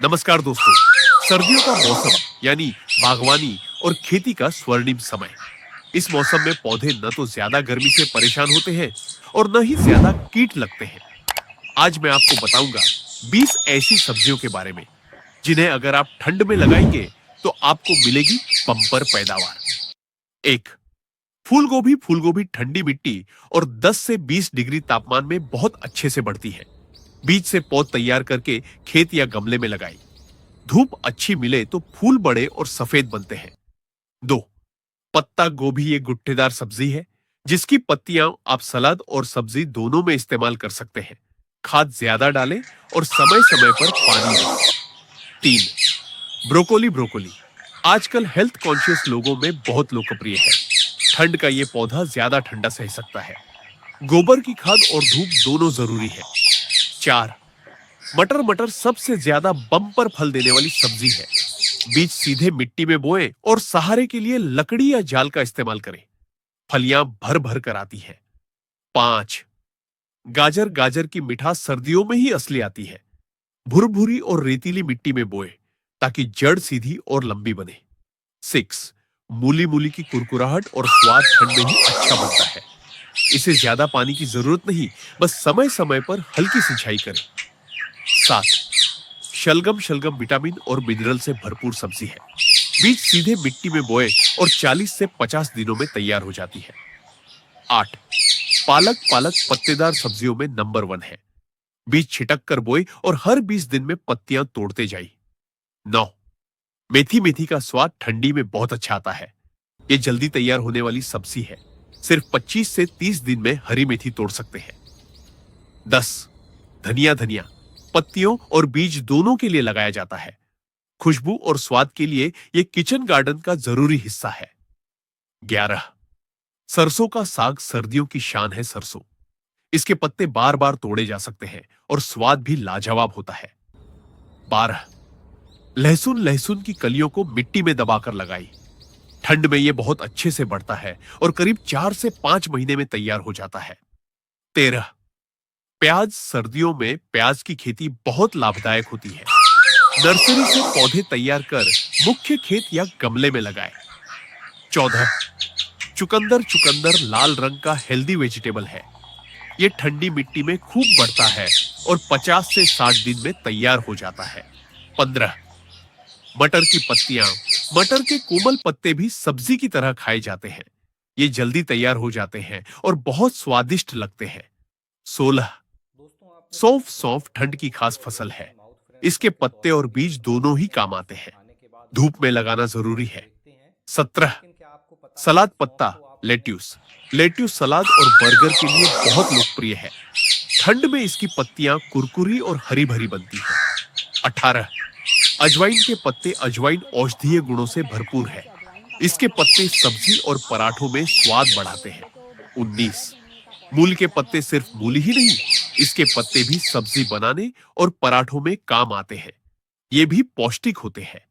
नमस्कार दोस्तों। सर्दियों का मौसम यानी बागवानी और खेती का स्वर्णिम समय। इस मौसम में पौधे न तो ज्यादा गर्मी से परेशान होते हैं और न ही ज्यादा कीट लगते हैं। आज मैं आपको बताऊंगा 20 ऐसी सब्जियों के बारे में जिन्हें अगर आप ठंड में लगाएंगे तो आपको मिलेगी बम्पर पैदावार। एक, फूल गोभी। फूल गोभी ठंडी मिट्टी और 10 से 20 डिग्री तापमान में बहुत अच्छे से बढ़ती है। बीज से पौध तैयार करके खेत या गमले में लगाएं। धूप अच्छी मिले तो फूल बड़े और सफेद बनते हैं। दो, पत्ता गोभी ये गुट्टेदार सब्जी है जिसकी पत्तियां आप सलाद और सब्जी दोनों में इस्तेमाल कर सकते हैं। खाद ज्यादा डालें और समय समय पर पानी दें। तीन, ब्रोकोली। ब्रोकोली आजकल हेल्थ कॉन्शियस लोगों में बहुत लोकप्रिय है। ठंड का ये पौधा ज्यादा ठंडा सह सकता है। गोबर की खाद और धूप दोनों जरूरी है। चार, मटर। मटर सबसे ज्यादा बम्पर फल देने वाली सब्जी है। बीज सीधे मिट्टी में बोएं और सहारे के लिए लकड़ी या जाल का इस्तेमाल करें। फलियां भर भर कर आती है। पांच, गाजर। गाजर की मिठास सर्दियों में ही असली आती है। भुरभुरी और रेतीली मिट्टी में बोए ताकि जड़ सीधी और लंबी बने। सिक्स, मूली। मूली की कुरकुराहट और स्वाद ठंड में ही अच्छा बनता है। इसे ज्यादा पानी की जरूरत नहीं, बस समय समय पर हल्की सिंचाई करें। सात, शलगम। शलगम विटामिन और मिनरल से भरपूर सब्जी है। बीज सीधे मिट्टी में बोए और 40 से 50 दिनों में तैयार हो जाती है। आठ, पालक। पालक पत्तेदार सब्जियों में नंबर 1 है। बीज छिटक कर बोए और हर 20 दिन में पत्तियां तोड़ते जाइए। 9, मेथी। मेथी का स्वाद ठंडी में बहुत अच्छा आता है। यह जल्दी तैयार होने वाली सब्जी है। सिर्फ 25 से 30 दिन में हरी मेथी तोड़ सकते हैं। 10, धनिया। धनिया पत्तियों और बीज दोनों के लिए लगाया जाता है। खुशबू और स्वाद के लिए यह किचन गार्डन का जरूरी हिस्सा है। 11, सरसों का साग। सर्दियों की शान है सरसों। इसके पत्ते बार बार तोड़े जा सकते हैं और स्वाद भी लाजवाब होता है। 12, लहसुन। लहसुन की कलियों को मिट्टी में दबाकर लगाई। ठंड में यह बहुत अच्छे से बढ़ता है और करीब 4 से 5 महीने में तैयार हो जाता है। 13, प्याज। सर्दियों में प्याज की खेती बहुत लाभदायक होती है। नर्सरी से पौधे तैयार कर मुख्य खेत या गमले में लगाएं। 14, चुकंदर। चुकंदर लाल रंग का हेल्दी वेजिटेबल है। यह ठंडी मिट्टी में खूब बढ़ता है और 50 से 60 दिन में तैयार हो जाता है। 15, मटर की पत्तियां। मटर के कोमल पत्ते भी सब्जी की तरह खाए जाते हैं। ये जल्दी तैयार हो जाते हैं और बहुत स्वादिष्ट लगते हैं। 16, सौंफ। सौंफ ठंड की खास फसल है। इसके पत्ते और बीज दोनों ही काम आते हैं। धूप में लगाना जरूरी है। 17, सलाद पत्ता। लेट्यूस। लेट्यूस सलाद और बर्गर के लिए बहुत लोकप्रिय है। ठंड में इसकी पत्तियां कुरकुरी और हरी भरी बनती हैं। 18, अजवाइन के पत्ते। अजवाइन औषधीय गुणों से भरपूर है। इसके पत्ते सब्जी और पराठों में स्वाद बढ़ाते हैं। 19, मूल के पत्ते। सिर्फ मूली ही नहीं, इसके पत्ते भी सब्जी बनाने और पराठों में काम आते हैं। ये भी पौष्टिक होते हैं।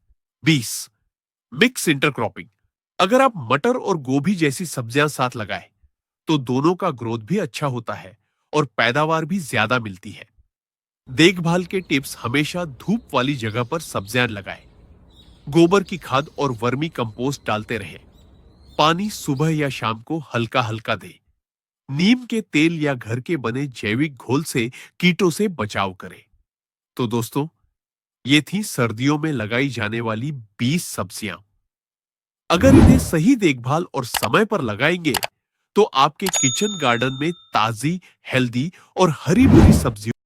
20, मिक्स इंटरक्रॉपिंग। अगर आप मटर और गोभी जैसी सब्जियां साथ लगाएं तो दोनों का ग्रोथ भी अच्छा होता है और पैदावार भी ज्यादा मिलती है। देखभाल के टिप्स। हमेशा धूप वाली जगह पर सब्जियां लगाएं। गोबर की खाद और वर्मी कंपोस्ट डालते रहें। पानी सुबह या शाम को हल्का हल्का दें। नीम के तेल या घर के बने जैविक घोल से कीटों से बचाव करें। तो दोस्तों, ये थी सर्दियों में लगाई जाने वाली 20 सब्जियां। अगर इन्हें सही देखभाल और समय पर लगाएंगे तो आपके किचन गार्डन में ताजी, हेल्दी और हरी भरी सब्जियों